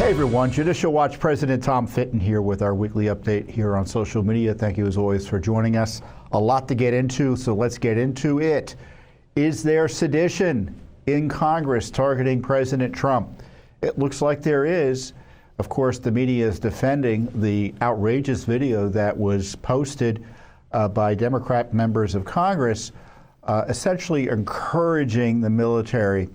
Hey everyone, Judicial Watch President Tom Fitton here with our weekly update here on social media. Thank you as always for joining us. A lot to get into, so let's get into it. Is there sedition in Congress targeting President Trump? It looks like there is. Of course, the media is defending the outrageous video that was posted by Democrat members of Congress, essentially encouraging the military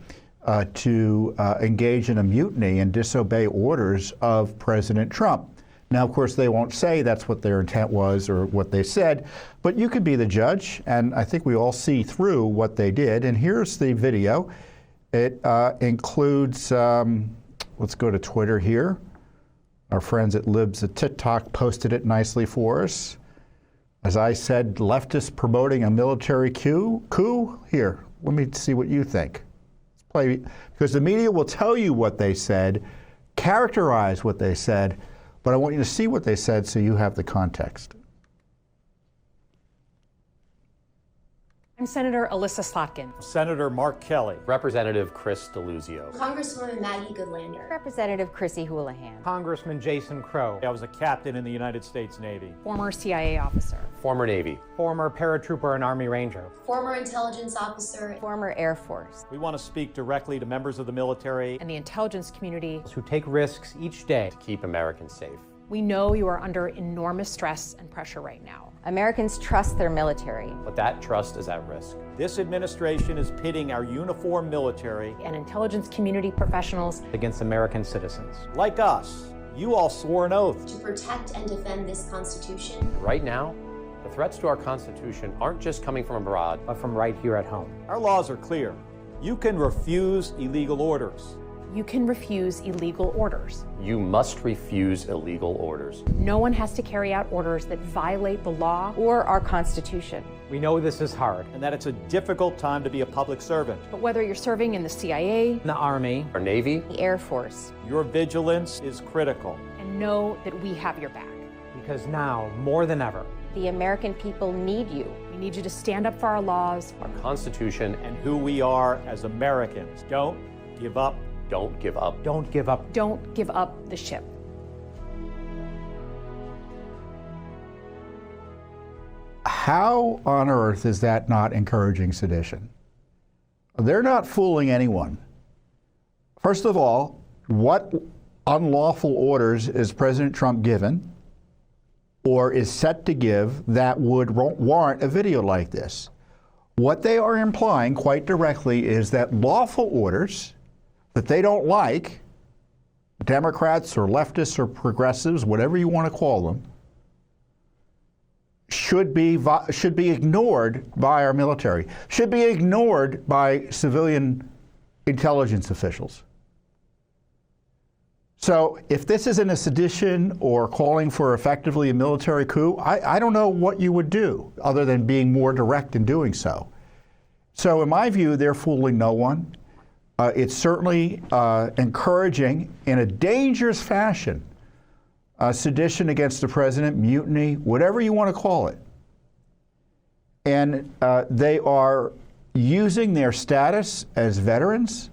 to engage in a mutiny and disobey orders of President Trump. Now, of course, they won't say that's what their intent was or what they said, but you could be the judge, and I think we all see through what they did. And here's the video. It includes, let's go to Twitter here. Our friends at Libs at TikTok posted it nicely for us. As I said, leftists promoting a military coup. Here, let me see what you think. Because the media will tell you what they said, characterize what they said, but I want you to see what they said so you have the context. I'm Senator Alyssa Slotkin. Senator Mark Kelly. Representative Chris Deluzio. Congresswoman Maggie Goodlander. Representative Chrissy Houlihan. Congressman Jason Crow. I was a captain in the United States Navy. Former CIA officer. Former Navy. Former paratrooper and Army Ranger. Former intelligence officer. Former Air Force. We want to speak directly to members of the military And the intelligence community. Who take risks each day To keep Americans safe. We know you are under enormous stress and pressure right now. Americans trust their military. But that trust is at risk. This administration is pitting our uniformed military, And intelligence community professionals. against American citizens. like us. You all swore an oath. To protect and defend this Constitution. Right now, the threats to our Constitution aren't just coming from abroad. But from right here at home. Our laws are clear. You can refuse illegal orders. You can refuse illegal orders. You must refuse illegal orders. No one has to carry out orders that violate the law. Or our Constitution. We know this is hard. And that it's a difficult time to be a public servant. But whether you're serving in the CIA, In the Army, Our Navy, The Air Force. Your vigilance is critical. and know that we have your back. because now, more than ever, The American people need you. We need you to stand up for our laws. our Constitution, And who we are as Americans. Don't give up. don't give up. don't give up. Don't give up the ship. How on earth is that not encouraging sedition? They're not fooling anyone. First of all, what unlawful orders is President Trump given or is set to give that would warrant a video like this? What they are implying quite directly is that lawful orders that they don't like, Democrats or leftists or progressives, whatever you want to call them, should be ignored by our military, should be ignored by civilian intelligence officials. So if this isn't a sedition or calling for effectively a military coup, I don't know what you would do other than being more direct in doing so. So in my view, they're fooling no one. It's certainly encouraging in a dangerous fashion sedition against the president, mutiny, whatever you want to call it. And they are using their status as veterans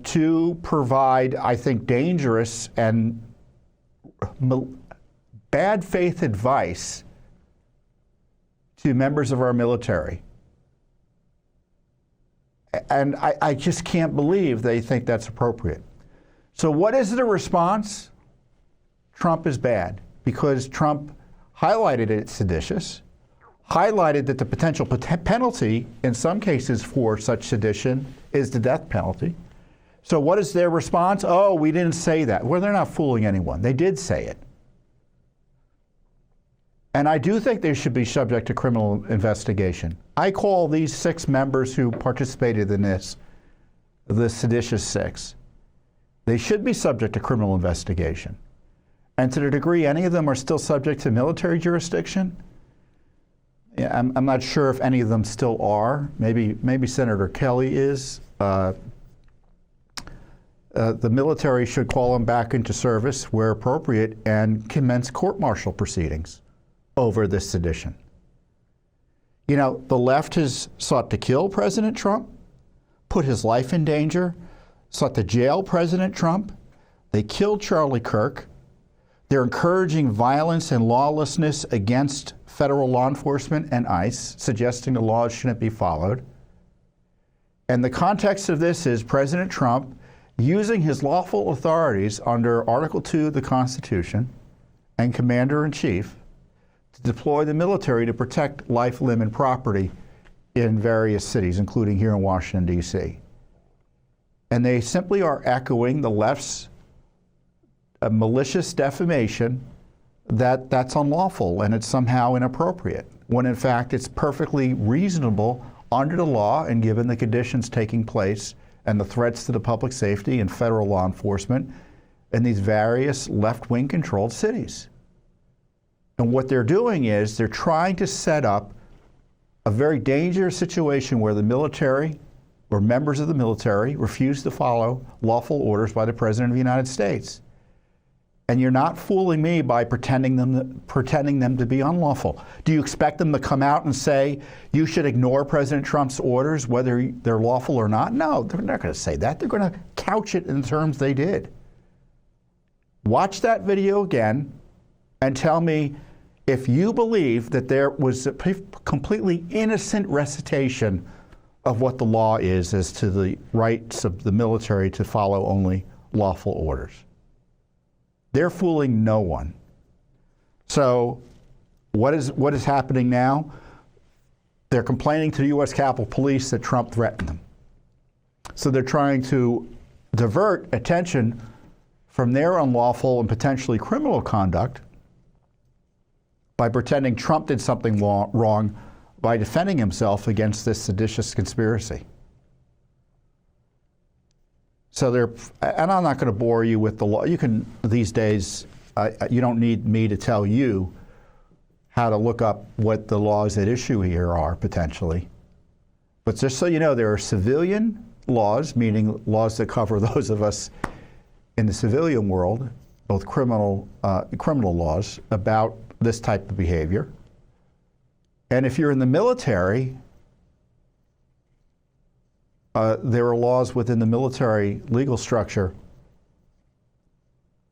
to provide, I think, dangerous and bad faith advice to members of our military. And I just can't believe they think that's appropriate. So what is the response? Trump is bad because Trump highlighted it seditious, highlighted that the potential penalty in some cases for such sedition is the death penalty. So what is their response? Oh, we didn't say that. Well, they're not fooling anyone. They did say it. And I do think they should be subject to criminal investigation. I call these 6 members who participated in this the Seditious Six. They should be subject to criminal investigation. And to the degree any of them are still subject to military jurisdiction, yeah, I'm not sure if any of them still are. Maybe Senator Kelly is. The military should call them back into service where appropriate and commence court-martial proceedings over this sedition. You know, the left has sought to kill President Trump, put his life in danger, sought to jail President Trump. They killed Charlie Kirk. They're encouraging violence and lawlessness against federal law enforcement and ICE, suggesting the laws shouldn't be followed. And the context of this is President Trump using his lawful authorities under Article 2 of the Constitution and Commander-in-Chief to deploy the military to protect life, limb, and property in various cities, including here in Washington, D.C. And they simply are echoing the left's malicious defamation that that's unlawful and it's somehow inappropriate, when in fact it's perfectly reasonable under the law and given the conditions taking place and the threats to the public safety and federal law enforcement in these various left-wing controlled cities. And what they're doing is they're trying to set up a very dangerous situation where the military or members of the military refuse to follow lawful orders by the President of the United States. And you're not fooling me by pretending them to be unlawful. Do you expect them to come out and say, you should ignore President Trump's orders, whether they're lawful or not? No, they're not going to say that. They're going to couch it in the terms they did. Watch that video again and tell me if you believe that there was a completely innocent recitation of what the law is as to the rights of the military to follow only lawful orders. They're fooling no one. So what is happening now? They're complaining to the U.S. Capitol Police that Trump threatened them. So they're trying to divert attention from their unlawful and potentially criminal conduct by pretending Trump did something wrong by defending himself against this seditious conspiracy. So and I'm not going to bore you with the law. You can, these days, you don't need me to tell you how to look up what the laws at issue here are, potentially. But just so you know, there are civilian laws, meaning laws that cover those of us in the civilian world, both criminal laws about this type of behavior. And if you're in the military, there are laws within the military legal structure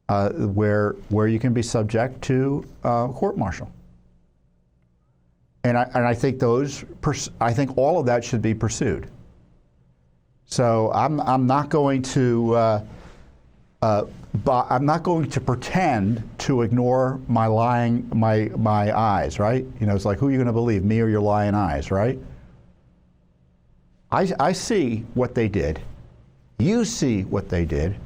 where you can be subject to court-martial. And I think I think all of that should be pursued. So I'm not going to pretend to ignore my eyes, right? You know, it's like, who are you going to believe, me or your lying eyes, right? I see what they did. You see what they did.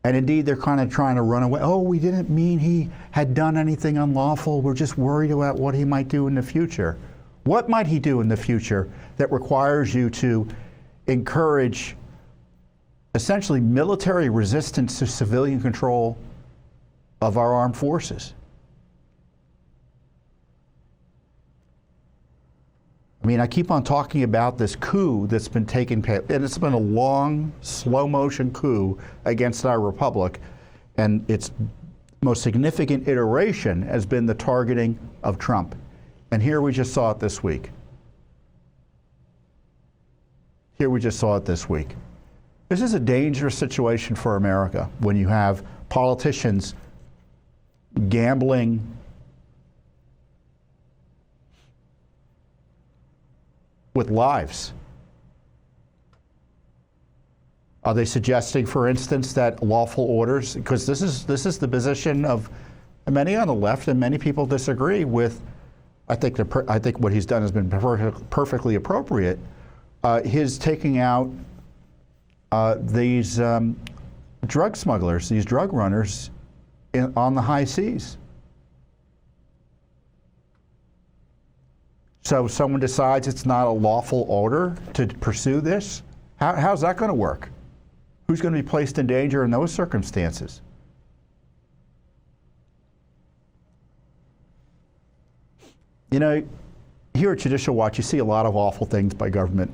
And indeed, they're kind of trying to run away. Oh, we didn't mean he had done anything unlawful. We're just worried about what he might do in the future. What might he do in the future that requires you to encourage essentially military resistance to civilian control of our armed forces? I mean, I keep on talking about this coup that's been taking place, and it's been a long, slow-motion coup against our republic, and its most significant iteration has been the targeting of Trump. And here we just saw it this week. This is a dangerous situation for America when you have politicians gambling with lives. Are they suggesting, for instance, that lawful orders, because this is the position of many on the left, and many people disagree with, I think what he's done has been perfectly appropriate, his taking out these drug smugglers, these drug runners on the high seas. So if someone decides it's not a lawful order to pursue this, how's that going to work? Who's going to be placed in danger in those circumstances? You know, here at Judicial Watch, you see a lot of awful things by government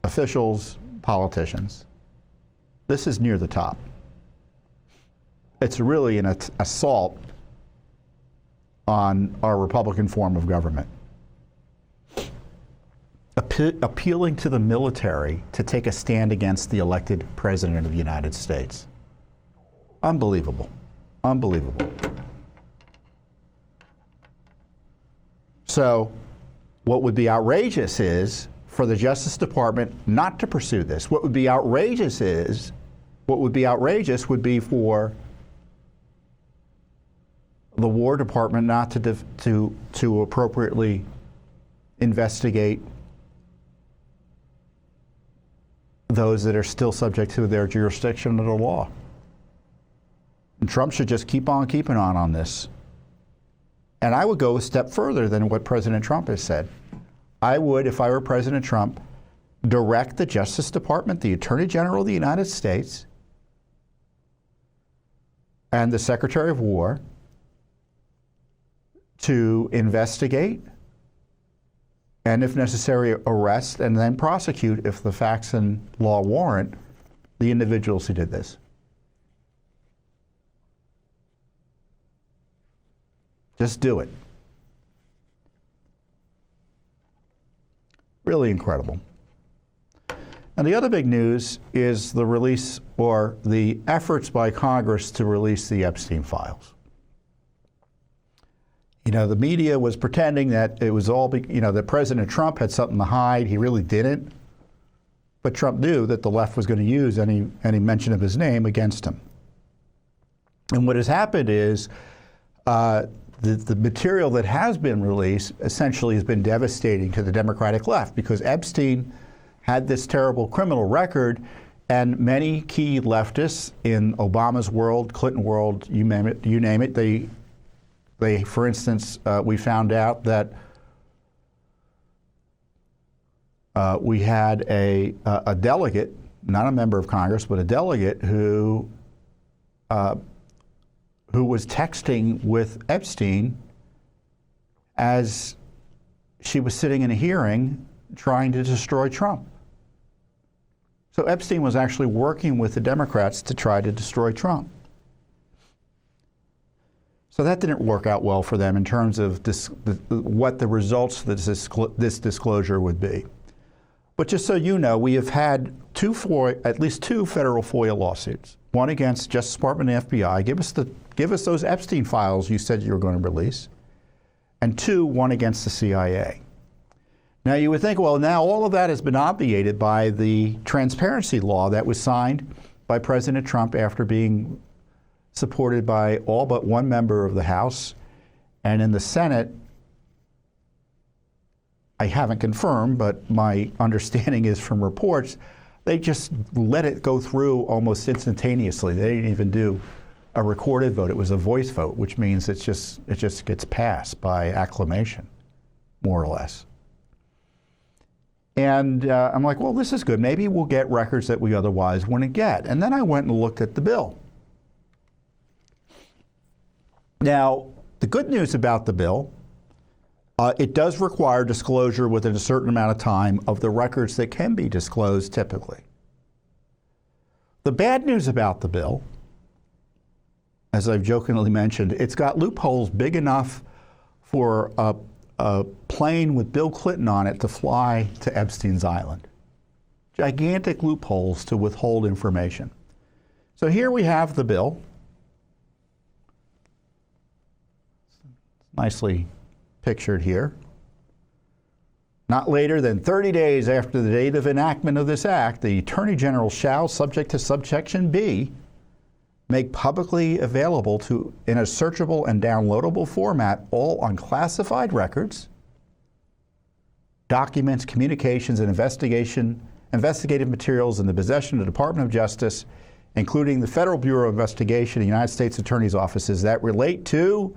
officials, politicians. This is near the top. It's really an assault on our Republican form of government. appealing to the military to take a stand against the elected president of the United States. Unbelievable. Unbelievable. So what would be outrageous is for the Justice Department not to pursue this. What would be outrageous would be for the War Department not to appropriately investigate those that are still subject to their jurisdiction under the law. And Trump should just keep on keeping on this. And I would go a step further than what President Trump has said. I would, if I were President Trump, direct the Justice Department, the Attorney General of the United States, and the Secretary of War to investigate and, if necessary, arrest and then prosecute, if the facts and law warrant, the individuals who did this. Just do it. Really incredible. And the other big news is the release or the efforts by Congress to release the Epstein files. You know, the media was pretending that it was all, that President Trump had something to hide. He really didn't. But Trump knew that the left was going to use any mention of his name against him. And what has happened is the material that has been released essentially has been devastating to the Democratic left because Epstein had this terrible criminal record, and many key leftists in Obama's world, Clinton world, you name it, they for instance, we found out that we had a delegate, not a member of Congress, but a delegate who was texting with Epstein as she was sitting in a hearing trying to destroy Trump. So Epstein was actually working with the Democrats to try to destroy Trump. So that didn't work out well for them in terms of what the results of this disclosure would be. But just so you know, we have had at least two federal FOIA lawsuits. One against Justice Department and FBI, give us those Epstein files you said you were going to release, and one against the CIA. Now you would think, well, now all of that has been obviated by the transparency law that was signed by President Trump after being supported by all but one member of the House, and in the Senate, I haven't confirmed, but my understanding is from reports, they just let it go through almost instantaneously. They didn't even do a recorded vote. It was a voice vote, which means it just gets passed by acclamation, more or less. And I'm like, well, this is good. Maybe we'll get records that we otherwise wouldn't get. And then I went and looked at the bill. Now, the good news about the bill, it does require disclosure within a certain amount of time of the records that can be disclosed typically. The bad news about the bill, as I've jokingly mentioned, it's got loopholes big enough for a plane with Bill Clinton on it to fly to Epstein's Island. Gigantic loopholes to withhold information. So here we have the bill. Nicely pictured here. Not later than 30 days after the date of enactment of this act, the Attorney General shall, subject to subsection B, make publicly available in a searchable and downloadable format all unclassified records, documents, communications, and investigative materials in the possession of the Department of Justice, including the Federal Bureau of Investigation and United States Attorney's offices that relate to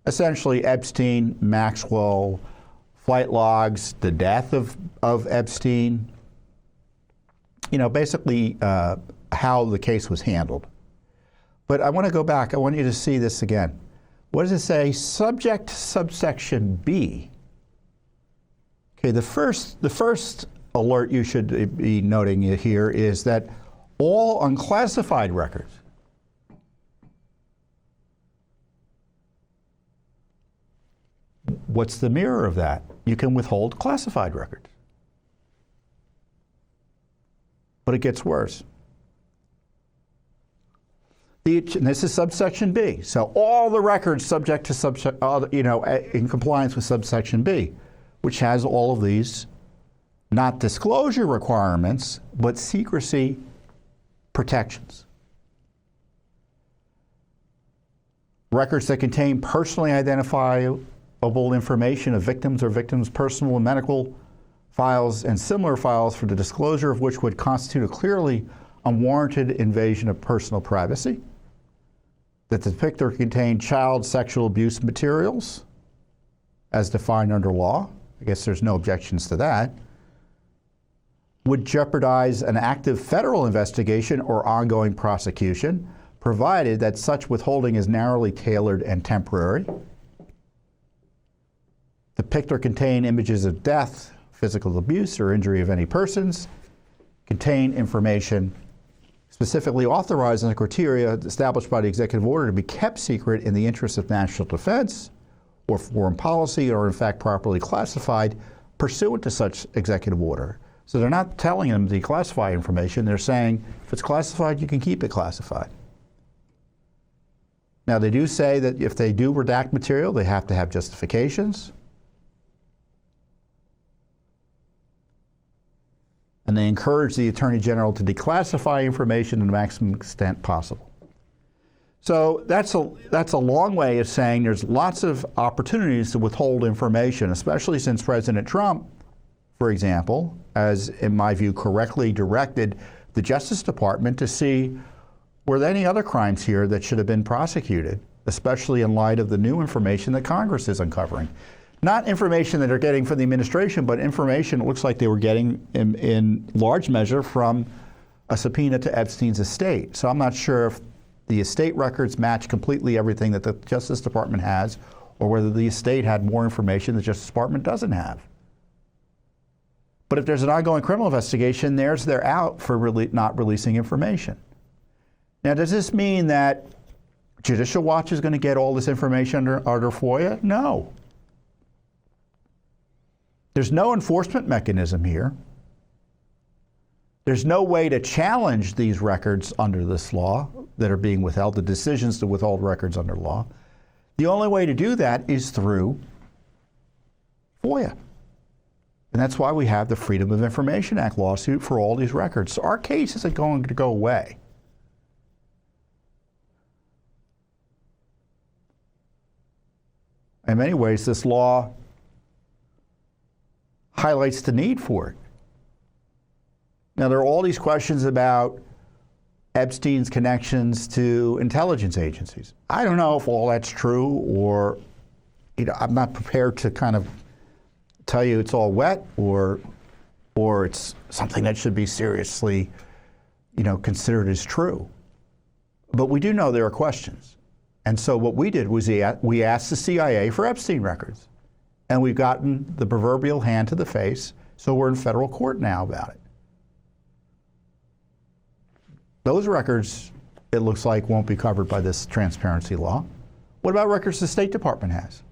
essentially Epstein, Maxwell, flight logs, the death of Epstein, basically how the case was handled. But I want to go back. I want you to see this again. What does it say? Subject to subsection B. Okay, the first alert you should be noting here is that all unclassified records What's the mirror of that? You can withhold classified records. But it gets worse. And this is subsection B. So all the records subject to in compliance with subsection B, which has all of these not disclosure requirements, but secrecy protections. Records that contain personally identifiable information of victims or victims' personal and medical files and similar files for the disclosure of which would constitute a clearly unwarranted invasion of personal privacy. That depict or contain child sexual abuse materials as defined under law. I guess there's no objections to that. Would jeopardize an active federal investigation or ongoing prosecution, provided that such withholding is narrowly tailored and temporary. Depict or contain images of death, physical abuse, or injury of any persons. Contain information specifically authorized in the criteria established by the executive order to be kept secret in the interest of national defense or foreign policy, or in fact properly classified pursuant to such executive order. So they're not telling them to declassify information. They're saying if it's classified, you can keep it classified. Now they do say that if they do redact material, they have to have justifications. And they encourage the Attorney General to declassify information to the maximum extent possible. So that's a long way of saying there's lots of opportunities to withhold information, especially since President Trump, for example, as in my view correctly directed the Justice Department to see were there any other crimes here that should have been prosecuted, especially in light of the new information that Congress is uncovering. Not information that they're getting from the administration, but information it looks like they were getting in large measure from a subpoena to Epstein's estate. So I'm not sure if the estate records match completely everything that the Justice Department has, or whether the estate had more information the Justice Department doesn't have. But if there's an ongoing criminal investigation, they're out for not releasing information. Now, does this mean that Judicial Watch is going to get all this information under FOIA? No. There's no enforcement mechanism here. There's no way to challenge these records under this law that are being withheld, the decisions to withhold records under law. The only way to do that is through FOIA. And that's why we have the Freedom of Information Act lawsuit for all these records. So our case isn't going to go away. In many ways, this law highlights the need for it. Now, there are all these questions about Epstein's connections to intelligence agencies. I don't know if all that's true, or I'm not prepared to kind of tell you it's all wet, or it's something that should be seriously, considered as true. But we do know there are questions. And so what we did was we asked the CIA for Epstein records. And we've gotten the proverbial hand to the face, so we're in federal court now about it. Those records, it looks like, won't be covered by this transparency law. What about records the State Department has?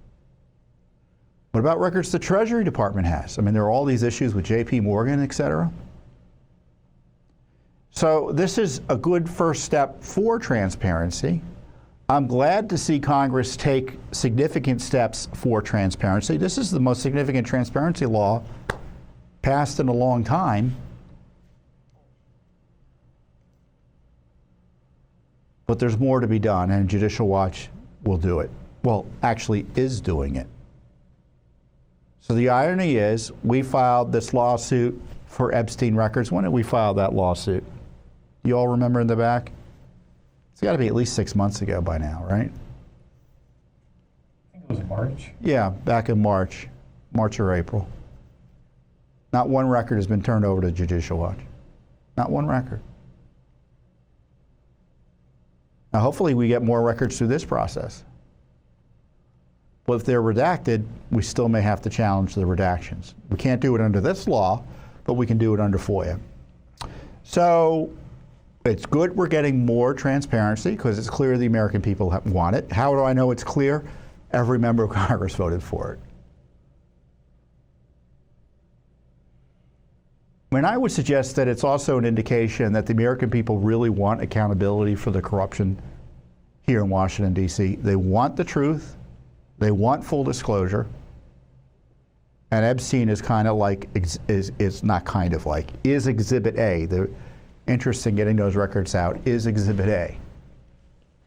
What about records the Treasury Department has? I mean, there are all these issues with J.P. Morgan, et cetera. So this is a good first step for transparency. I'm glad to see Congress take significant steps for transparency. This is the most significant transparency law passed in a long time. But there's more to be done, and Judicial Watch will do it. Well, actually is doing it. So the irony is, we filed this lawsuit for Epstein records. When did we file that lawsuit? You all remember in the back? It's got to be at least 6 months ago by now, right? I think it was March. Yeah, back in March or April. Not one record has been turned over to Judicial Watch. Not one record. Now, hopefully we get more records through this process. But if they're redacted, we still may have to challenge the redactions. We can't do it under this law, but we can do it under FOIA. So it's good we're getting more transparency because it's clear the American people want it. How do I know it's clear? Every member of Congress voted for it. And I would suggest that it's also an indication that the American people really want accountability for the corruption here in Washington, D.C. They want the truth. They want full disclosure. And Epstein is kind of like, is not kind of like, is Exhibit A. The interest in getting those records out is Exhibit A.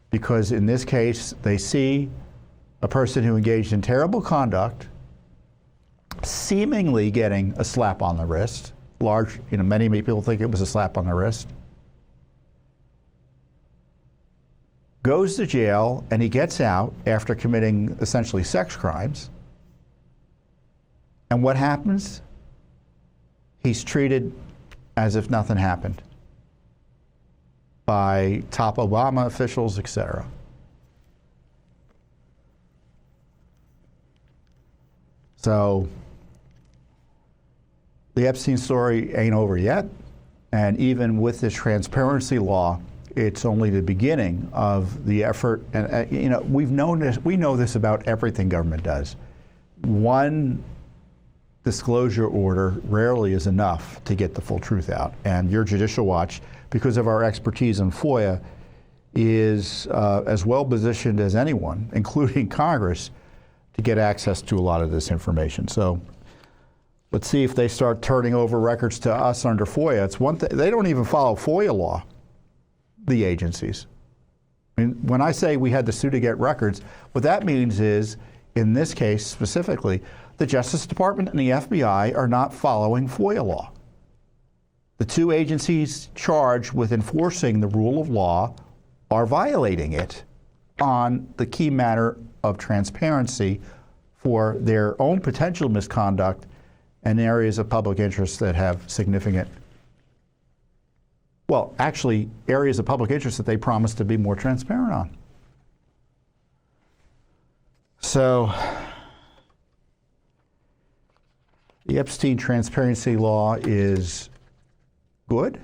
Because in this case, they see a person who engaged in terrible conduct seemingly getting a slap on the wrist. Many people think it was a slap on the wrist. Goes to jail, and he gets out after committing essentially sex crimes. And what happens? He's treated as if nothing happened by top Obama officials, etc. So the Epstein story ain't over yet, and even with this transparency law, it's only the beginning of the effort. And we know this about everything government does. One disclosure order rarely is enough to get the full truth out. And your Judicial Watch, because of our expertise in FOIA, is as well positioned as anyone, including Congress, to get access to a lot of this information. So let's see if they start turning over records to us under FOIA. It's one thing, they don't even follow FOIA law, the agencies. I mean, when I say we had to sue to get records, what that means is, in this case specifically, the Justice Department and the FBI are not following FOIA law. The two agencies charged with enforcing the rule of law are violating it on the key matter of transparency for their own potential misconduct and areas of public interest that have significant, well, actually, areas of public interest that they promised to be more transparent on. So the Epstein transparency law is good,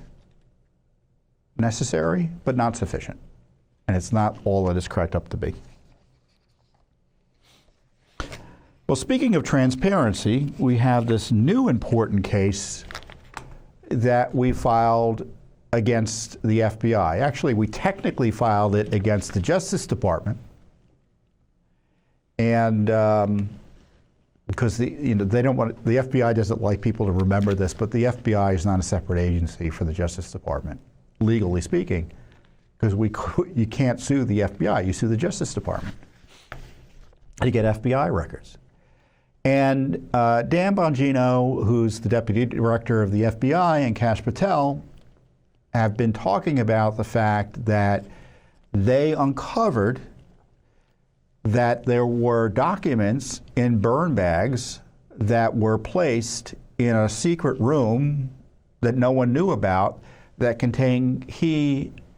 necessary, but not sufficient. And it's not all that it's cracked up to be. Well, speaking of transparency, we have this new important case that we filed against the FBI. Actually, we technically filed it against the Justice Department. And because they don't want, the FBI doesn't like people to remember this, but the FBI is not a separate agency for the Justice Department, legally speaking, because you can't sue the FBI, you sue the Justice Department to get FBI records. And Dan Bongino, who's the Deputy Director of the FBI, and Kash Patel have been talking about the fact that they uncovered that there were documents in burn bags that were placed in a secret room that no one knew about that contained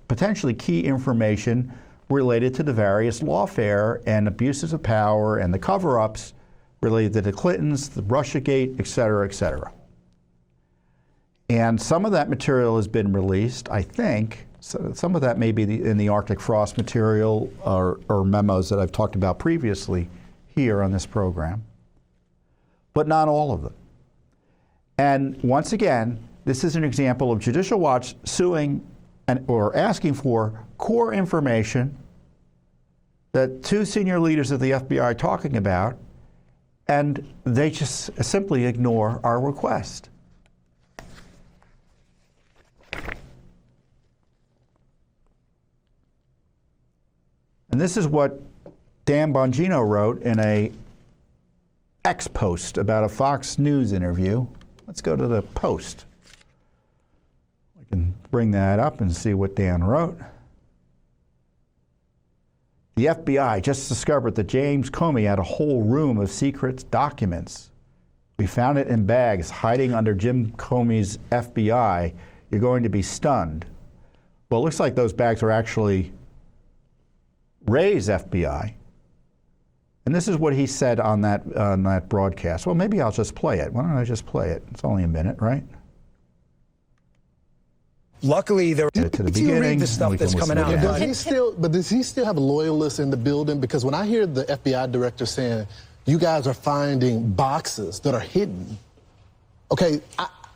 potentially key information related to the various lawfare and abuses of power and the cover-ups related to the Clintons, the Russiagate, et cetera, et cetera. And some of that material has been released, I think. So some of that may be in the Arctic Frost material or memos that I've talked about previously here on this program, but not all of them. And once again, this is an example of Judicial Watch suing or asking for core information that two senior leaders of the FBI are talking about, and they just simply ignore our request. And this is what Dan Bongino wrote in a X post about a Fox News interview. Let's go to the post. We can bring that up and see what Dan wrote. The FBI just discovered that James Comey had a whole room of secret documents. We found it in bags hiding under Jim Comey's FBI. You're going to be stunned. Well, it looks like those bags are actually Ray's FBI. And this is what he said on that broadcast. Well, maybe I'll just play it. Why don't I just play it? It's only a minute, right? Luckily, there. To the beginning. You read the stuff that's coming out. Does he still have loyalists in the building? Because when I hear the FBI director saying, you guys are finding boxes that are hidden, okay,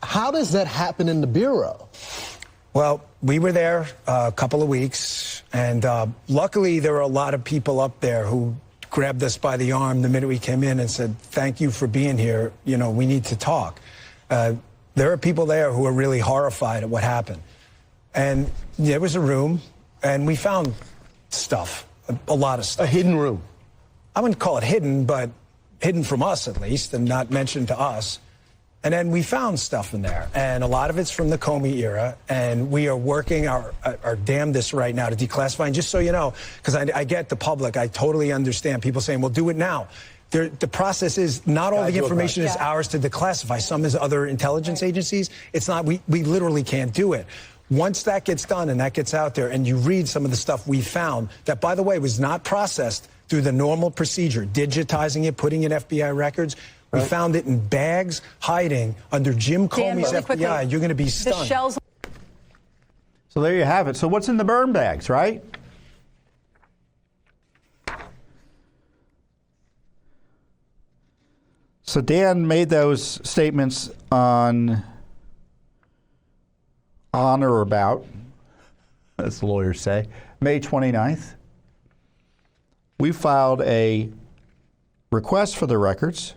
How does that happen in the Bureau? Well, we were there a couple of weeks, and luckily there were a lot of people up there who grabbed us by the arm the minute we came in and said, thank you for being here. You know, we need to talk. There are people there who are really horrified at what happened. And there was a room, and we found stuff, a lot of stuff. A hidden room. I wouldn't call it hidden, but hidden from us at least, and not mentioned to us. And then we found stuff in there, and a lot of it's from the Comey era, and we are working our damnedest right now to declassify. And just so you know, because I get the public, I totally understand people saying, well, do it now. The process is not all the information is ours to declassify. Some is other intelligence agencies. It's not, we literally can't do it. Once that gets done and that gets out there and you read some of the stuff we found that, by the way, was not processed through the normal procedure, digitizing it, putting in FBI records. We found it in bags hiding under Jim Comey's FBI. Quickly, you're going to be stunned. The shells. So there you have it. So what's in the burn bags, right? So Dan made those statements on or about, as the lawyers say, May 29th. We filed a request for the records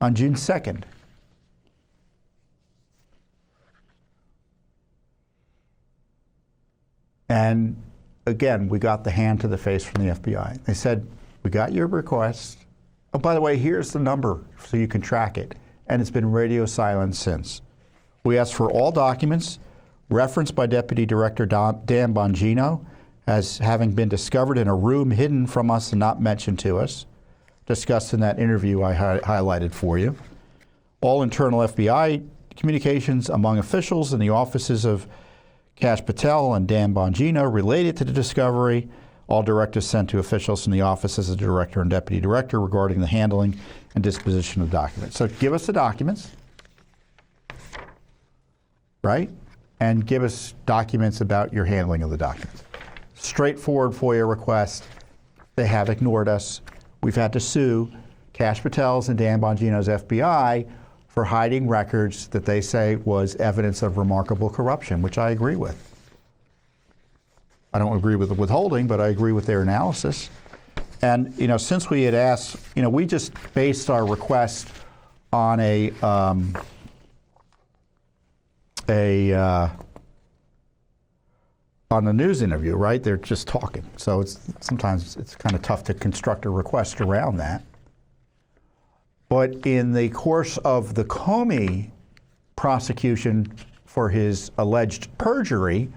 on June 2nd. And again, we got the hand to the face from the FBI. They said, we got your request. Oh, by the way, here's the number so you can track it. And it's been radio silent since. We asked for all documents referenced by Deputy Director Dan Bongino as having been discovered in a room hidden from us and not mentioned to us, discussed in that interview I highlighted for you. All internal FBI communications among officials in the offices of Kash Patel and Dan Bongino related to the discovery. All directives sent to officials in the offices of the director and deputy director regarding the handling and disposition of documents. So give us the documents, right? And give us documents about your handling of the documents. Straightforward FOIA request. They have ignored us. We've had to sue Kash Patel's and Dan Bongino's FBI for hiding records that they say was evidence of remarkable corruption, which I agree with. I don't agree with the withholding, but I agree with their analysis. And, you know, since we had asked, you know, we just based our request on on a news interview, right? They're just talking. So sometimes it's kind of tough to construct a request around that. But in the course of the Comey prosecution for his alleged perjury,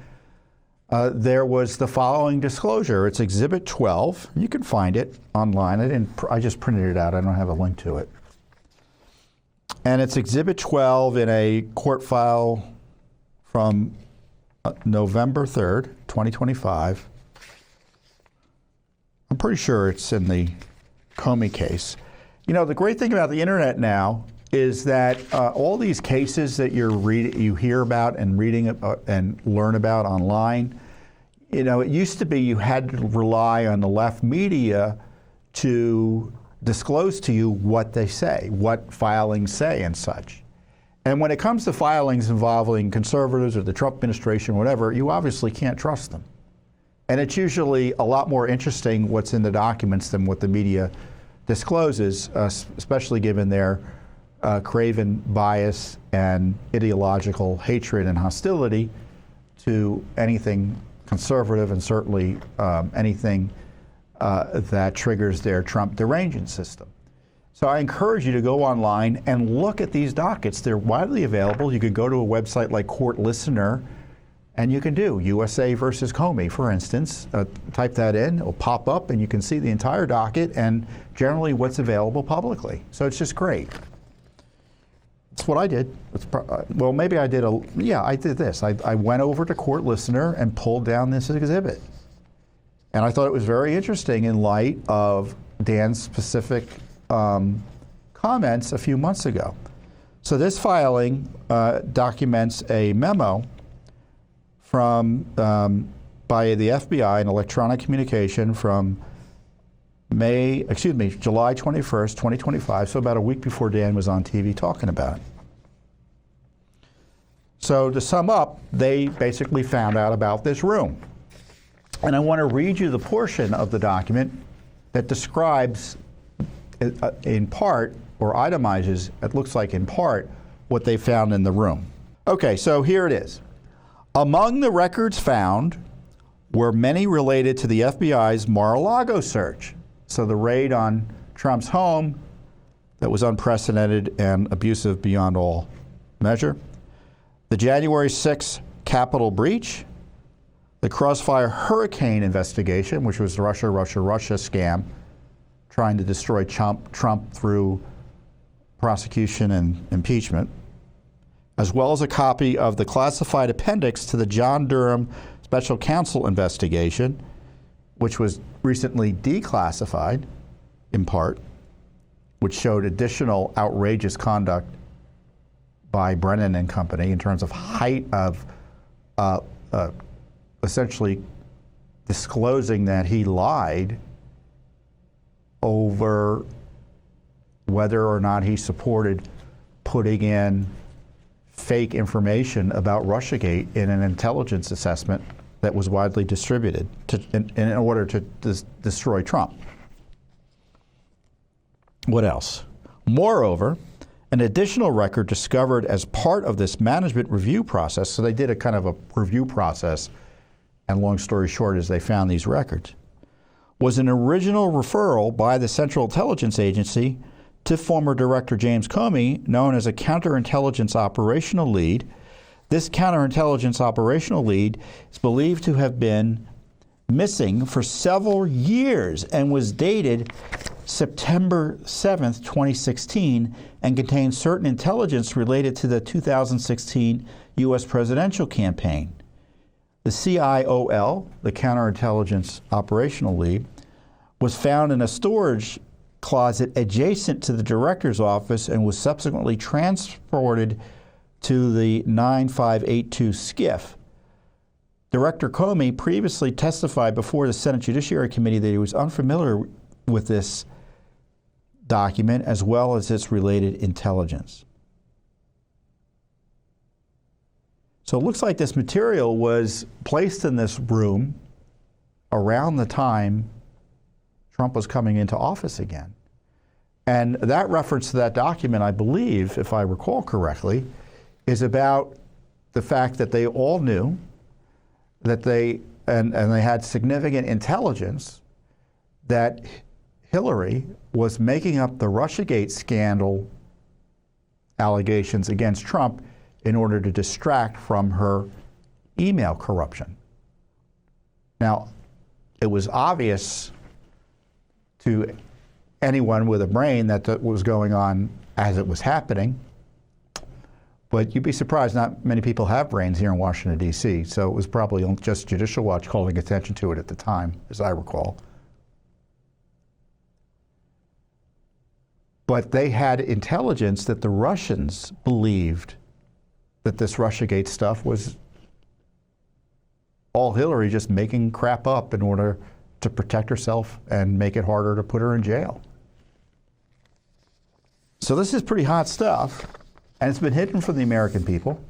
there was the following disclosure. It's Exhibit 12. You can find it online. I just printed it out. I don't have a link to it. And it's Exhibit 12 in a court file from November 3rd, 2025. I'm pretty sure it's in the Comey case. You know, the great thing about the internet now is that all these cases that you hear about and reading and learn about online, you know, it used to be you had to rely on the left media to disclose to you what they say, what filings say and such. And when it comes to filings involving conservatives or the Trump administration, whatever, you obviously can't trust them. And it's usually a lot more interesting what's in the documents than what the media discloses, especially given their craven bias and ideological hatred and hostility to anything conservative and certainly anything that triggers their Trump derangement system. So I encourage you to go online and look at these dockets. They're widely available. You could go to a website like Court Listener and you can do USA versus Comey, for instance. Type that in, it'll pop up and you can see the entire docket and generally what's available publicly. So it's just great. That's what I did. Well, maybe I did I did this. I went over to Court Listener and pulled down this exhibit. And I thought it was very interesting in light of Dan's specific comments a few months ago. So this filing documents a memo from by the FBI, an electronic communication from July 21st, 2025, so about a week before Dan was on TV talking about it. So to sum up, they basically found out about this room. And I want to read you the portion of the document that describes in part, or itemizes, it looks like in part, what they found in the room. Okay, so here it is. Among the records found were many related to the FBI's Mar-a-Lago search. So the raid on Trump's home that was unprecedented and abusive beyond all measure. The January 6th Capitol breach. The Crossfire Hurricane investigation, which was the Russia scam, trying to destroy Trump through prosecution and impeachment, as well as a copy of the classified appendix to the John Durham Special Counsel investigation, which was recently declassified, in part, which showed additional outrageous conduct by Brennan and company in terms of height of essentially disclosing that he lied over whether or not he supported putting in fake information about Russiagate in an intelligence assessment that was widely distributed in order to destroy Trump. What else? Moreover, an additional record discovered as part of this management review process, so they did a kind of a review process, and long story short is they found these records, was an original referral by the Central Intelligence Agency to former Director James Comey, known as a counterintelligence operational lead. This counterintelligence operational lead is believed to have been missing for several years and was dated September 7th, 2016, and contains certain intelligence related to the 2016 U.S. presidential campaign. The CIOL, the Counterintelligence Operational Lead, was found in a storage closet adjacent to the director's office and was subsequently transported to the 9582 SCIF. Director Comey previously testified before the Senate Judiciary Committee that he was unfamiliar with this document as well as its related intelligence. So it looks like this material was placed in this room around the time Trump was coming into office again. And that reference to that document, I believe, if I recall correctly, is about the fact that they all knew that they had significant intelligence that Hillary was making up the Russiagate scandal allegations against Trump in order to distract from her email corruption. Now, it was obvious to anyone with a brain that was going on as it was happening, but you'd be surprised not many people have brains here in Washington, D.C., so it was probably just Judicial Watch calling attention to it at the time, as I recall. But they had intelligence that the Russians believed that this Russiagate stuff was all Hillary just making crap up in order to protect herself and make it harder to put her in jail. So this is pretty hot stuff, and it's been hidden from the American people.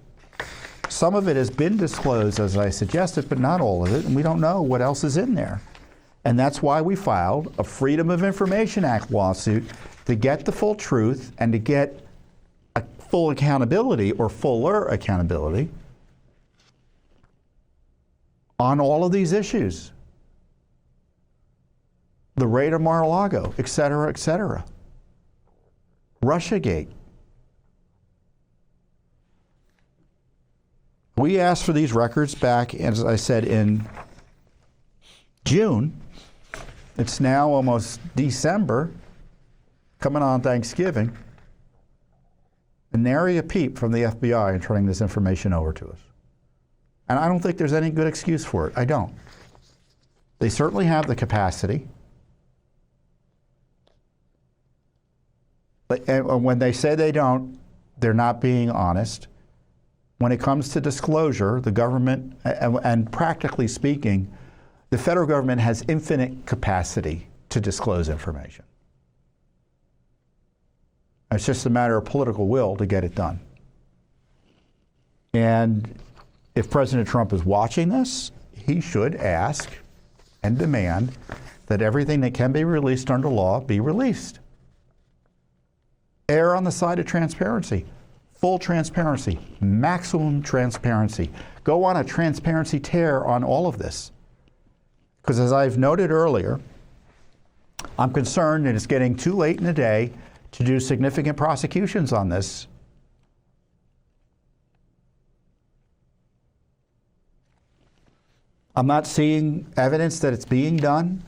Some of it has been disclosed, as I suggested, but not all of it, and we don't know what else is in there. And that's why we filed a Freedom of Information Act lawsuit to get the full truth and to get a full accountability or fuller accountability on all of these issues. The raid of Mar-a-Lago, et cetera, et cetera. Russiagate. We asked for these records back, as I said, in June. It's now almost December, coming on Thanksgiving, and nary a peep from the FBI in turning this information over to us. And I don't think there's any good excuse for it. I don't. They certainly have the capacity. And when they say they don't, they're not being honest. When it comes to disclosure, the government, and practically speaking, the federal government has infinite capacity to disclose information. It's just a matter of political will to get it done. And if President Trump is watching this, he should ask and demand that everything that can be released under law be released. Err on the side of transparency, full transparency, maximum transparency. Go on a transparency tear on all of this. Because as I've noted earlier, I'm concerned that it's getting too late in the day to do significant prosecutions on this. I'm not seeing evidence that it's being done.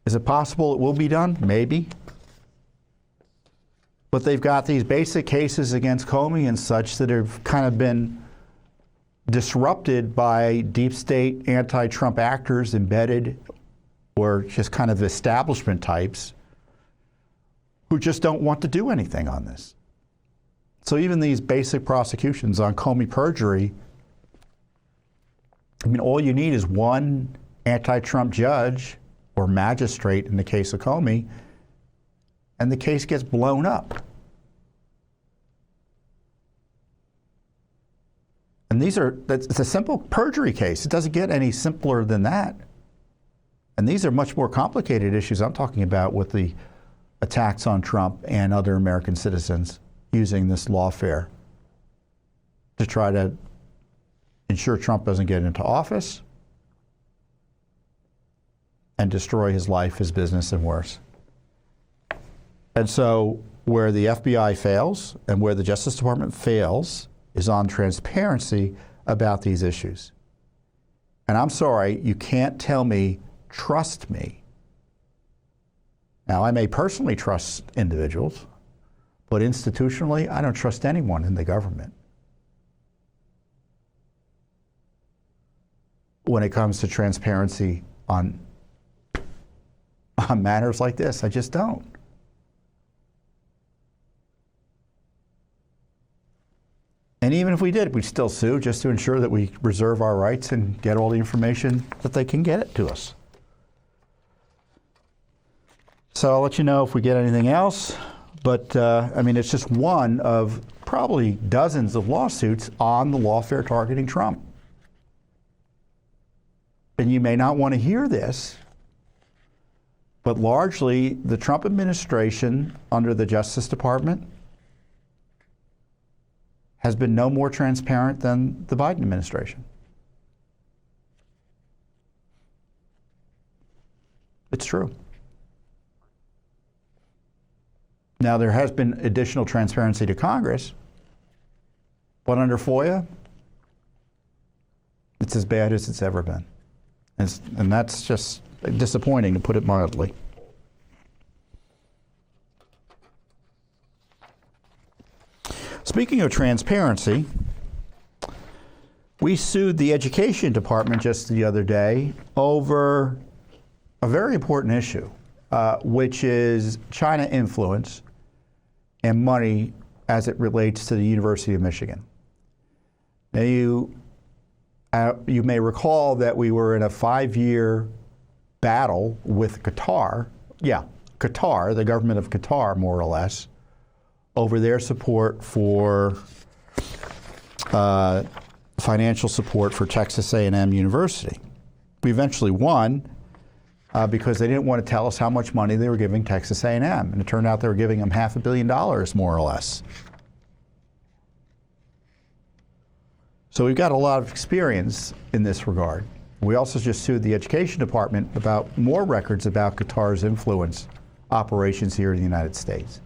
Is it possible it will be done? Maybe. But they've got these basic cases against Comey and such that have kind of been disrupted by deep state anti-Trump actors embedded or just kind of establishment types who just don't want to do anything on this. So even these basic prosecutions on Comey perjury, I mean, all you need is one anti-Trump judge or magistrate in the case of Comey, and the case gets blown up. And it's a simple perjury case. It doesn't get any simpler than that. And these are much more complicated issues I'm talking about with the attacks on Trump and other American citizens using this lawfare to try to ensure Trump doesn't get into office and destroy his life, his business, and worse. And so where the FBI fails and where the Justice Department fails is on transparency about these issues. And I'm sorry, you can't tell me, trust me. Now, I may personally trust individuals, but institutionally, I don't trust anyone in the government when it comes to transparency on matters like this. I just don't. And even if we did, we'd still sue just to ensure that we reserve our rights and get all the information that they can get it to us. So I'll let you know if we get anything else. But, I mean, it's just one of probably dozens of lawsuits on the lawfare targeting Trump. And you may not want to hear this, but largely the Trump administration under the Justice Department has been no more transparent than the Biden administration. It's true. Now, there has been additional transparency to Congress, but under FOIA, it's as bad as it's ever been. And that's just disappointing, to put it mildly. Speaking of transparency, we sued the Education Department just the other day over a very important issue, which is China influence and money as it relates to the University of Michigan. Now, you may recall that we were in a 5-year battle with Qatar. Yeah, Qatar, the government of Qatar, more or less, over their support for financial support for Texas A&M University. We eventually won because they didn't want to tell us how much money they were giving Texas A&M. And it turned out they were giving them $500 million, more or less. So we've got a lot of experience in this regard. We also just sued the Education Department about more records about Qatar's influence operations here in the United States.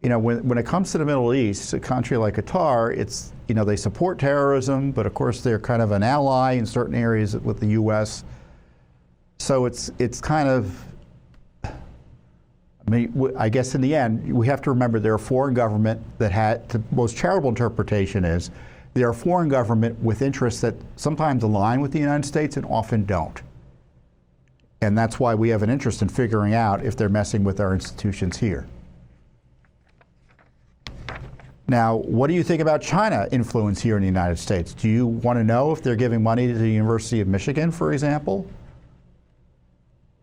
You know, when it comes to the Middle East, a country like Qatar, it's, you know, they support terrorism, but of course they're kind of an ally in certain areas with the U.S. So it's kind of, I mean, I guess in the end, we have to remember they're a foreign government that had, the most charitable interpretation is, they're a foreign government with interests that sometimes align with the United States and often don't. And that's why we have an interest in figuring out if they're messing with our institutions here. Now, what do you think about China influence here in the United States? Do you want to know if they're giving money to the University of Michigan, for example,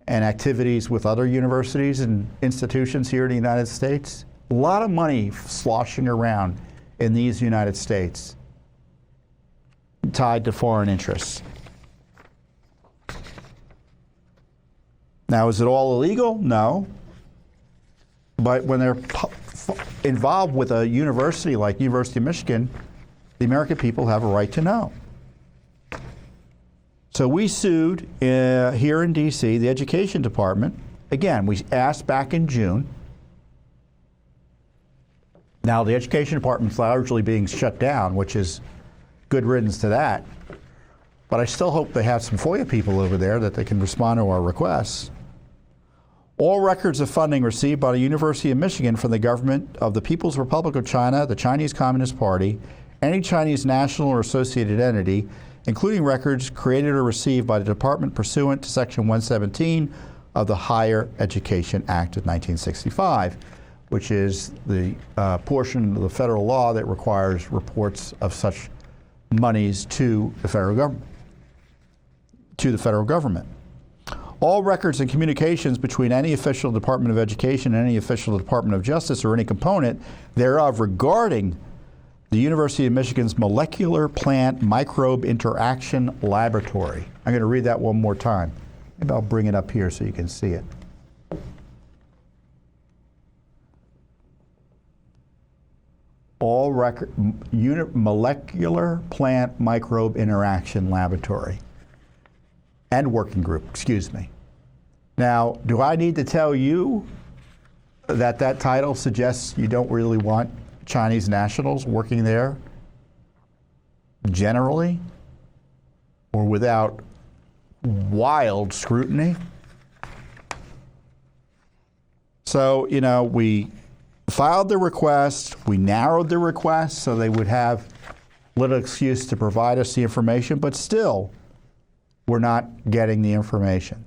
and activities with other universities and institutions here in the United States? A lot of money sloshing around in these United States tied to foreign interests. Now, is it all illegal? No. But when they're involved with a university like University of Michigan, the American people have a right to know. So we sued here in D.C., the Education Department. Again, we asked back in June. Now, the Education Department's largely being shut down, which is good riddance to that. But I still hope they have some FOIA people over there that they can respond to our requests. All records of funding received by the University of Michigan from the government of the People's Republic of China, the Chinese Communist Party, any Chinese national or associated entity, including records created or received by the department pursuant to Section 117 of the Higher Education Act of 1965, which is the portion of the federal law that requires reports of such monies to the federal government. All records and communications between any official Department of Education and any official Department of Justice or any component thereof regarding the University of Michigan's Molecular Plant Microbe Interaction Laboratory. I'm going to read that one more time. Maybe I'll bring it up here so you can see it. All record Molecular Plant Microbe Interaction Laboratory and Working Group, excuse me. Now, do I need to tell you that that title suggests you don't really want Chinese nationals working there generally or without wild scrutiny? So, you know, we filed the request, we narrowed the request so they would have little excuse to provide us the information, but still, we're not getting the information.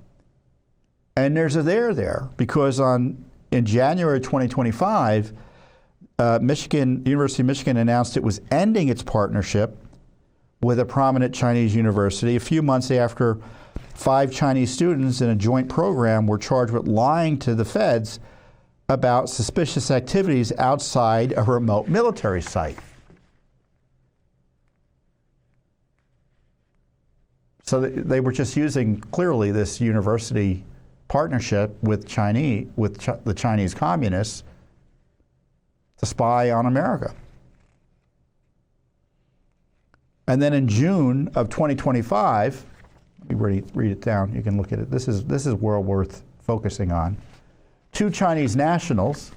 And there's a there because in January 2025, University of Michigan announced it was ending its partnership with a prominent Chinese university a few months after 5 Chinese students in a joint program were charged with lying to the feds about suspicious activities outside a remote military site. So they were just using, clearly, this university partnership with the Chinese communists to spy on America. And then in June of 2025, you read it down, you can look at it. This is well worth focusing on. 2 Chinese nationals,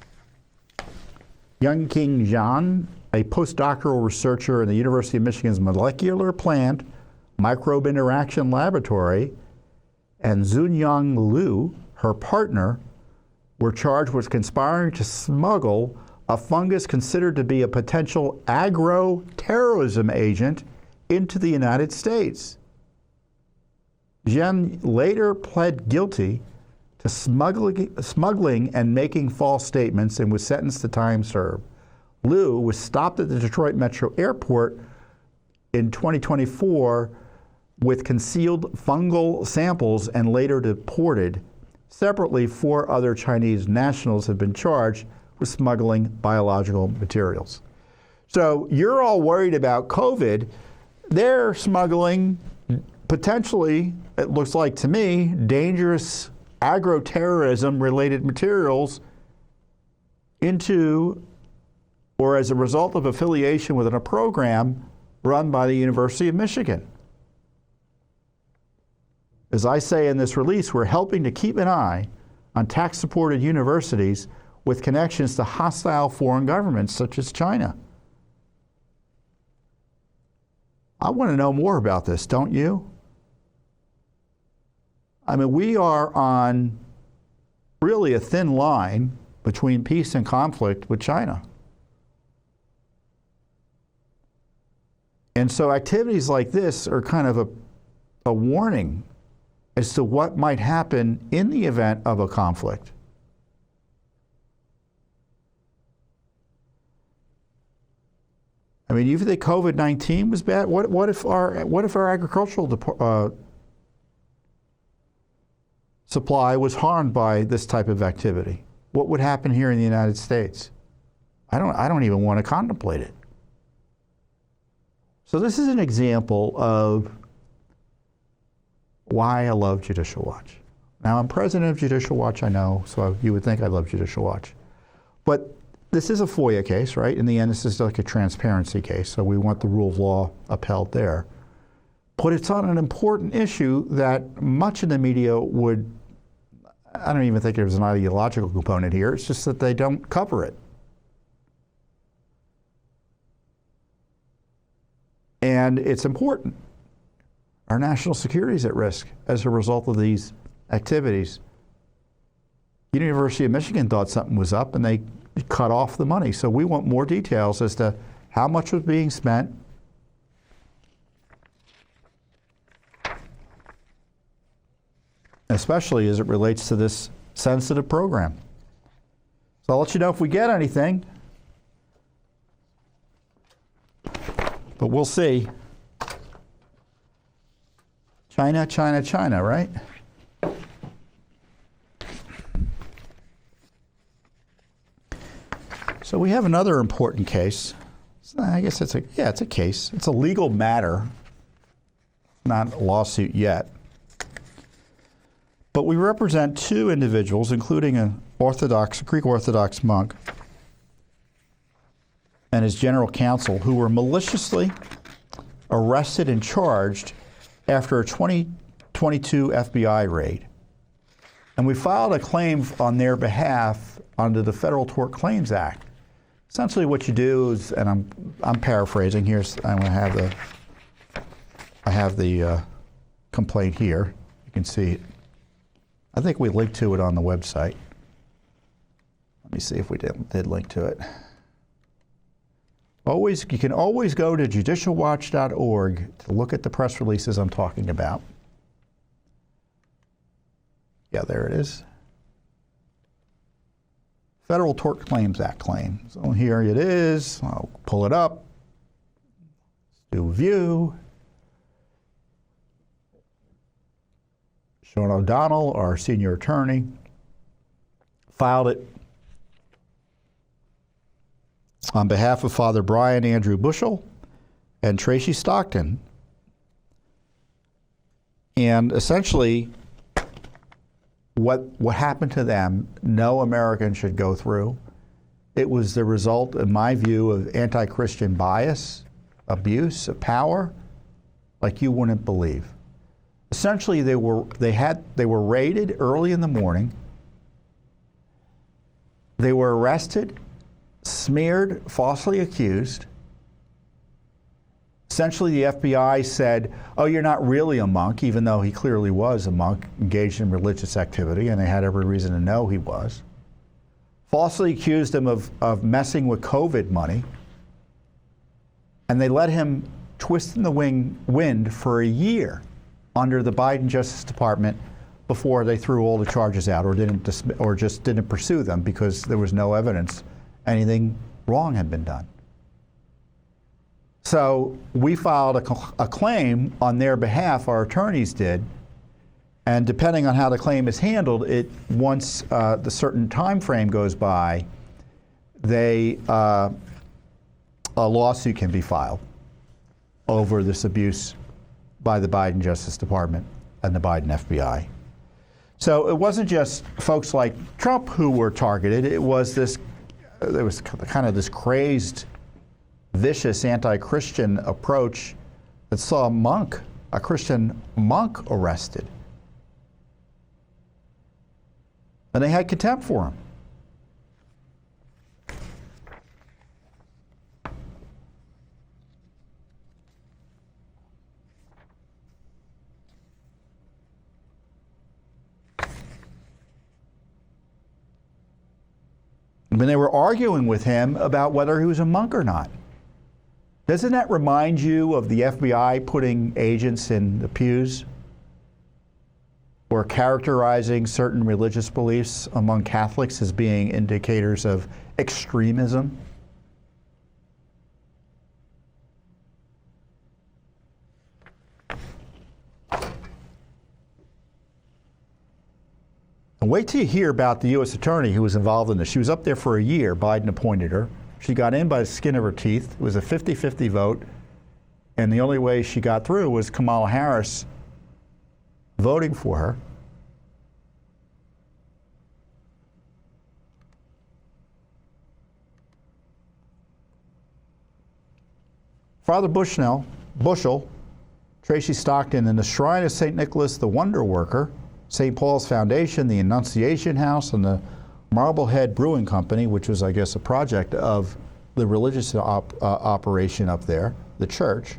Yongqing Zhan, a postdoctoral researcher in the University of Michigan's Molecular Plant Microbe Interaction Laboratory, and Zunyang Liu, her partner, were charged with conspiring to smuggle a fungus considered to be a potential agro-terrorism agent into the United States. Zhen later pled guilty to smuggling and making false statements and was sentenced to time served. Liu was stopped at the Detroit Metro Airport in 2024 with concealed fungal samples and later deported. Separately, 4 other Chinese nationals have been charged with smuggling biological materials. So you're all worried about COVID. They're smuggling potentially, it looks like to me, dangerous agro-terrorism related materials into or as a result of affiliation with a program run by the University of Michigan. As I say in this release, we're helping to keep an eye on tax-supported universities with connections to hostile foreign governments such as China. I want to know more about this, don't you? I mean, we are on really a thin line between peace and conflict with China. And so activities like this are kind of a warning as to what might happen in the event of a conflict. I mean, you think COVID-19 was bad? What if our agricultural supply was harmed by this type of activity? What would happen here in the United States? I don't even want to contemplate it. So this is an example of why I love Judicial Watch. Now, I'm president of Judicial Watch, I know, so you would think I love Judicial Watch. But this is a FOIA case, right? In the end, this is like a transparency case, so we want the rule of law upheld there. But it's on an important issue that much of the media would, I don't even think there's an ideological component here, it's just that they don't cover it. And it's important. Our national security is at risk as a result of these activities. University of Michigan thought something was up and they cut off the money. So we want more details as to how much was being spent, especially as it relates to this sensitive program. So I'll let you know if we get anything. But we'll see. China, China, China, right? So we have another important case. I guess it's a case. It's a legal matter, not a lawsuit yet. But we represent two individuals, including a Greek Orthodox monk and his general counsel, who were maliciously arrested and charged after a 2022 FBI raid. And we filed a claim on their behalf under the Federal Tort Claims Act. Essentially what you do is, and I'm paraphrasing here, I have the complaint here. You can see it. I think we linked to it on the website. Let me see if we did link to it. You can always go to judicialwatch.org to look at the press releases I'm talking about. Yeah, there it is. Federal Tort Claims Act claim. So here it is. I'll pull it up. Let's do view. Sean O'Donnell, our senior attorney, filed it on behalf of Father Brian Andrew Bushell and Tracy Stockton. And essentially, what happened to them, no American should go through. It was the result, in my view, of anti-Christian bias, abuse of power, like you wouldn't believe. Essentially, they were raided early in the morning. They were arrested, smeared, falsely accused. Essentially, the FBI said, oh, you're not really a monk, even though he clearly was a monk engaged in religious activity, and they had every reason to know he was. Falsely accused him of messing with COVID money, and they let him twist in the wind for a year under the Biden Justice Department before they threw all the charges out or just didn't pursue them because there was no evidence anything wrong had been done. So we filed a claim on their behalf, our attorneys did, and depending on how the claim is handled, once the certain time frame goes by, a lawsuit can be filed over this abuse by the Biden Justice Department and the Biden FBI. So it wasn't just folks like Trump who were targeted. There was kind of this crazed, vicious anti-Christian approach that saw a Christian monk arrested. And they had contempt for him. When they were arguing with him about whether he was a monk or not. Doesn't that remind you of the FBI putting agents in the pews or characterizing certain religious beliefs among Catholics as being indicators of extremism? And wait till you hear about the U.S. attorney who was involved in this. She was up there for a year. Biden appointed her. She got in by the skin of her teeth. It was a 50-50 vote. And the only way she got through was Kamala Harris voting for her. Father Bushell, Tracy Stockton, and the Shrine of St. Nicholas the Wonder Worker, St. Paul's Foundation, the Annunciation House, and the Marblehead Brewing Company, which was, I guess, a project of the religious operation up there, the church.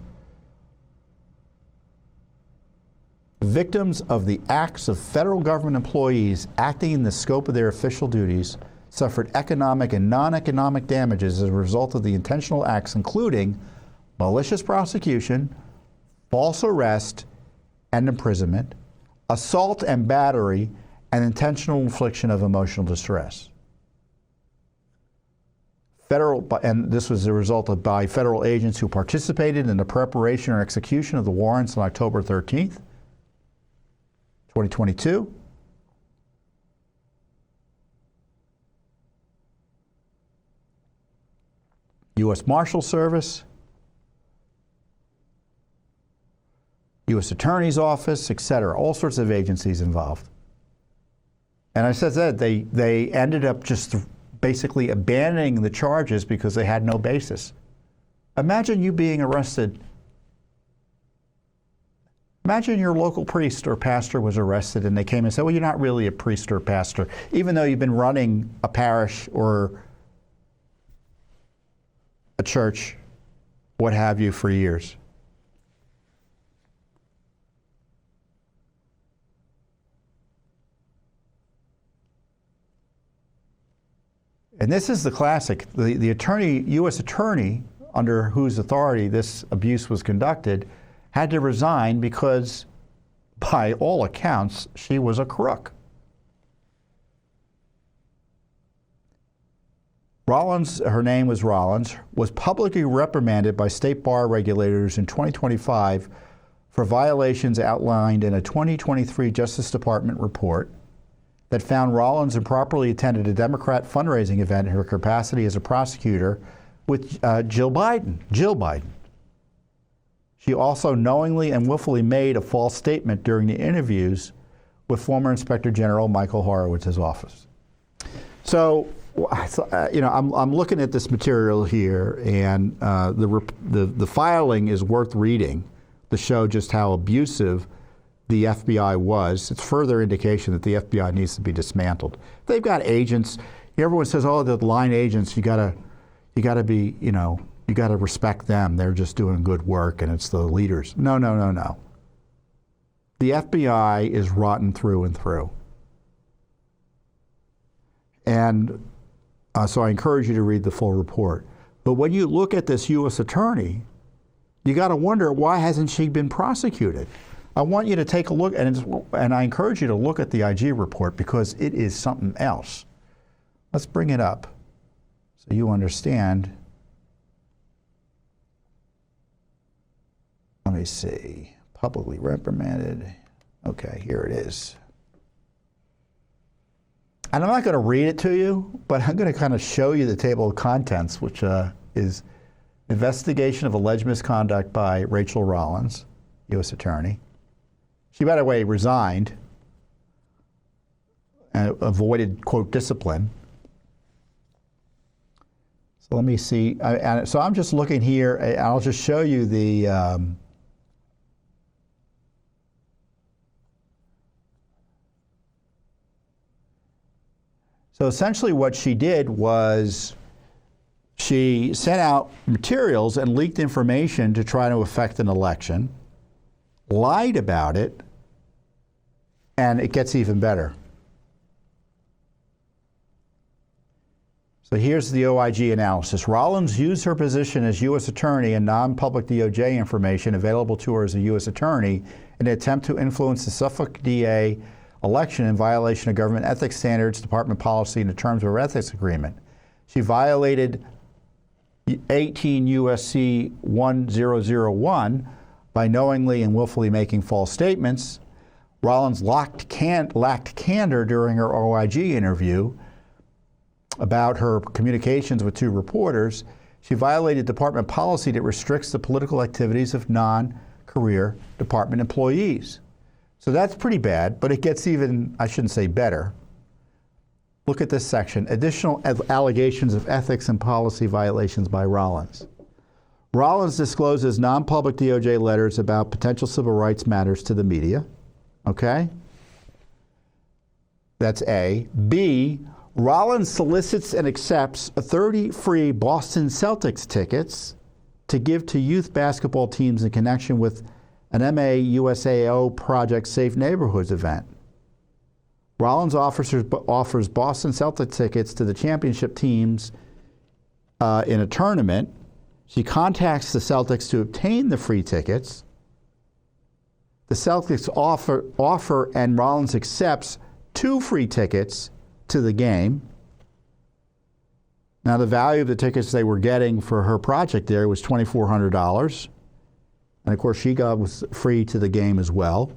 Victims of the acts of federal government employees acting in the scope of their official duties suffered economic and non-economic damages as a result of the intentional acts, including malicious prosecution, false arrest and imprisonment, assault and battery, and intentional infliction of emotional distress. And this was a result of by federal agents who participated in the preparation or execution of the warrants on October 13th, 2022. U.S. Marshal Service, U.S. Attorney's Office, etc., all sorts of agencies involved. And I said that they ended up just basically abandoning the charges because they had no basis. Imagine you being arrested. Imagine your local priest or pastor was arrested and they came and said, well, you're not really a priest or pastor, even though you've been running a parish or a church, what have you, for years. And this is the classic. The attorney, U.S. attorney, under whose authority this abuse was conducted, had to resign because, by all accounts, she was a crook. Rollins, her name was Rollins, was publicly reprimanded by state bar regulators in 2025 for violations outlined in a 2023 Justice Department report that found Rollins improperly attended a Democrat fundraising event in her capacity as a prosecutor with Jill Biden. She also knowingly and willfully made a false statement during the interviews with former Inspector General Michael Horowitz's office. So, I'm looking at this material here, and the filing is worth reading to show just how abusive the FBI was. It's further indication that the FBI needs to be dismantled. They've got agents. Everyone says, "Oh, the line agents. You gotta be, you gotta respect them. They're just doing good work, and it's the leaders." No. The FBI is rotten through and through, and so I encourage you to read the full report. But when you look at this U.S. attorney, you got to wonder, why hasn't she been prosecuted? I want you to take a look, and I encourage you to look at the IG report because it is something else. Let's bring it up so you understand. Let me see. Publicly reprimanded. Okay, here it is. And I'm not going to read it to you, but I'm going to kind of show you the table of contents, which is investigation of alleged misconduct by Rachel Rollins, U.S. attorney. She, by the way, resigned and avoided, quote, discipline. So let me see. So I'm just looking here, and I'll just show you the so essentially what she did was she sent out materials and leaked information to try to affect an election, lied about it, and it gets even better. So here's the OIG analysis. Rollins used her position as U.S. attorney and non-public DOJ information available to her as a U.S. attorney in an attempt to influence the Suffolk DA election in violation of government ethics standards, department policy, and the terms of her ethics agreement. She violated 18 U.S.C. 1001 by knowingly and willfully making false statements. Rollins lacked candor during her OIG interview about her communications with two reporters, She violated department policy that restricts the political activities of non-career department employees. So that's pretty bad, but it gets even, I shouldn't say better. Look at this section. Additional allegations of ethics and policy violations by Rollins. Rollins discloses non-public DOJ letters about potential civil rights matters to the media. Okay? That's A. B. Rollins solicits and accepts 30 free Boston Celtics tickets to give to youth basketball teams in connection with an MA-USAO Project Safe Neighborhoods event. Rollins offers Boston Celtics tickets to the championship teams in a tournament. She contacts the Celtics to obtain the free tickets. The Celtics offer and Rollins accepts 2 free tickets to the game. Now, the value of the tickets they were getting for her project there was $2,400. And of course, she was free to the game as well.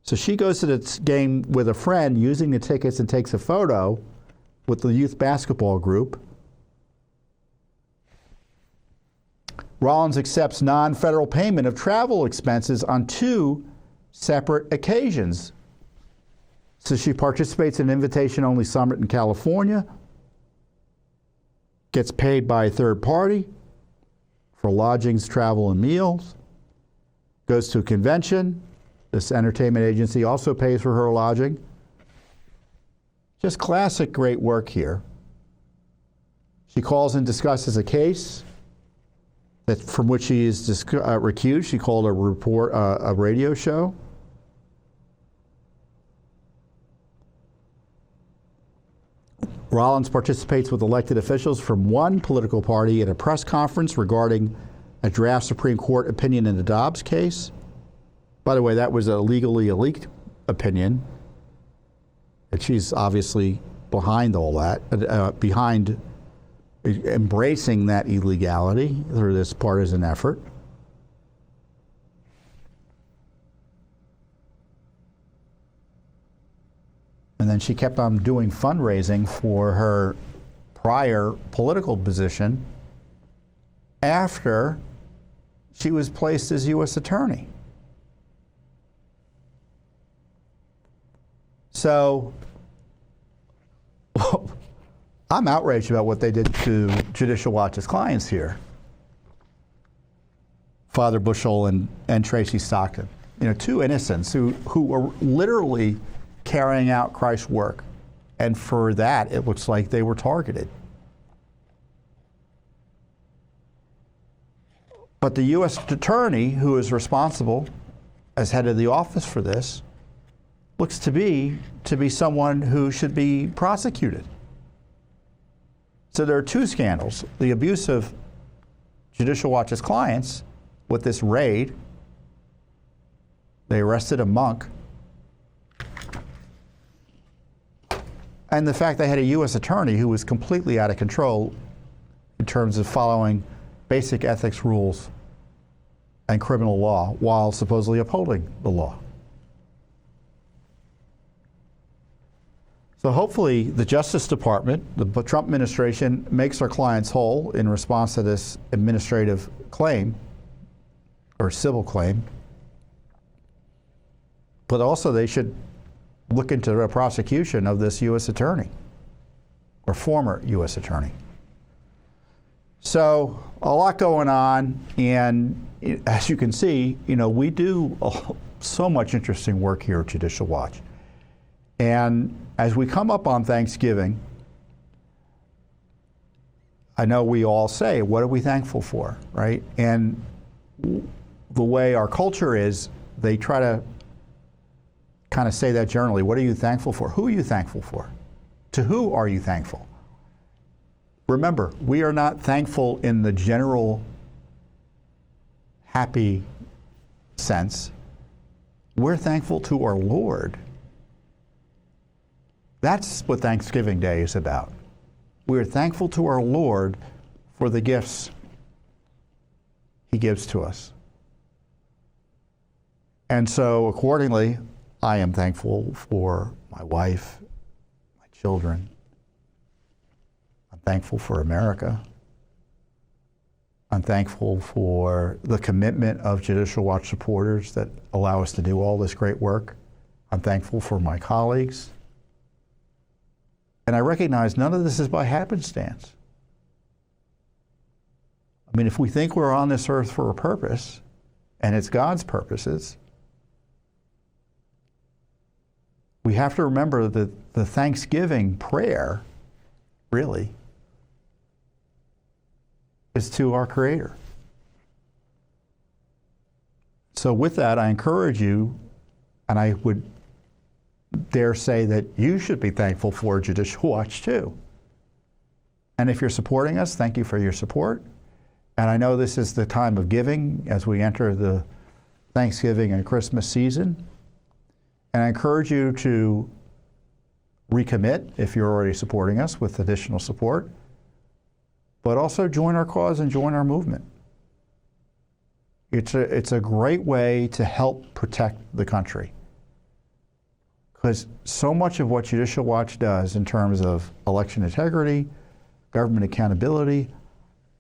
So she goes to the game with a friend using the tickets and takes a photo with the youth basketball group. Rollins accepts non-federal payment of travel expenses on 2 separate occasions. So she participates in an invitation-only summit in California, gets paid by a third party for lodgings, travel, and meals, goes to a convention. This entertainment agency also pays for her lodging. Just classic great work here. She calls and discusses a case from which she is recused. She called a radio show. Rollins participates with elected officials from one political party at a press conference regarding a draft Supreme Court opinion in the Dobbs case. By the way, that was a legally leaked opinion. And she's obviously behind all that, behind embracing that illegality through this partisan effort. And then she kept on doing fundraising for her prior political position after she was placed as U.S. Attorney. So I'm outraged about what they did to Judicial Watch's clients here. Father Bushell and Tracy Stockton. 2 innocents who were literally carrying out Christ's work. And for that, it looks like they were targeted. But the U.S. Attorney, who is responsible as head of the office for this, looks to be someone who should be prosecuted. So there are 2 scandals. The abuse of Judicial Watch's clients with this raid. They arrested a monk. And the fact they had a U.S. attorney who was completely out of control in terms of following basic ethics rules and criminal law while supposedly upholding the law. So hopefully the Justice Department, the Trump administration, makes our clients whole in response to this administrative claim or civil claim. But also they should look into the prosecution of this U.S. attorney or former U.S. attorney. So a lot going on, and as you can see, we do so much interesting work here at Judicial Watch. And as we come up on Thanksgiving, I know we all say, what are we thankful for, right? And the way our culture is, they try to kind of say that generally. What are you thankful for? Who are you thankful for? To who are you thankful? Remember, we are not thankful in the general happy sense. We're thankful to our Lord. That's what Thanksgiving Day is about. We're thankful to our Lord for the gifts He gives to us. And so accordingly, I am thankful for my wife, my children. I'm thankful for America. I'm thankful for the commitment of Judicial Watch supporters that allow us to do all this great work. I'm thankful for my colleagues. And I recognize none of this is by happenstance. I mean, if we think we're on this earth for a purpose, and it's God's purposes, we have to remember that the Thanksgiving prayer, really, is to our Creator. So with that, I encourage you, and I would dare say that you should be thankful for Judicial Watch too. And if you're supporting us, thank you for your support. And I know this is the time of giving as we enter the Thanksgiving and Christmas season. And I encourage you to recommit if you're already supporting us with additional support, but also join our cause and join our movement. It's a great way to help protect the country. Because so much of what Judicial Watch does in terms of election integrity, government accountability,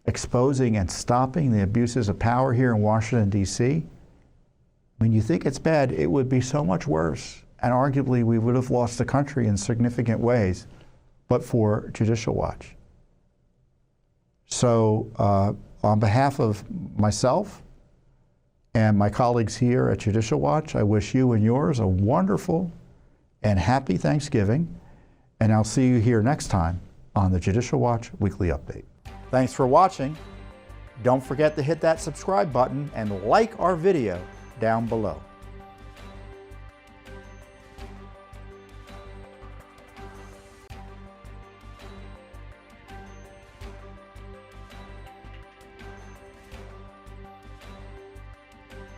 exposing and stopping the abuses of power here in Washington, D.C., when you think it's bad, it would be so much worse. And arguably, we would have lost the country in significant ways, but for Judicial Watch. So on behalf of myself and my colleagues here at Judicial Watch, I wish you and yours a wonderful and happy Thanksgiving. And I'll see you here next time on the Judicial Watch Weekly Update. Thanks for watching. Don't forget to hit that subscribe button and like our video down below.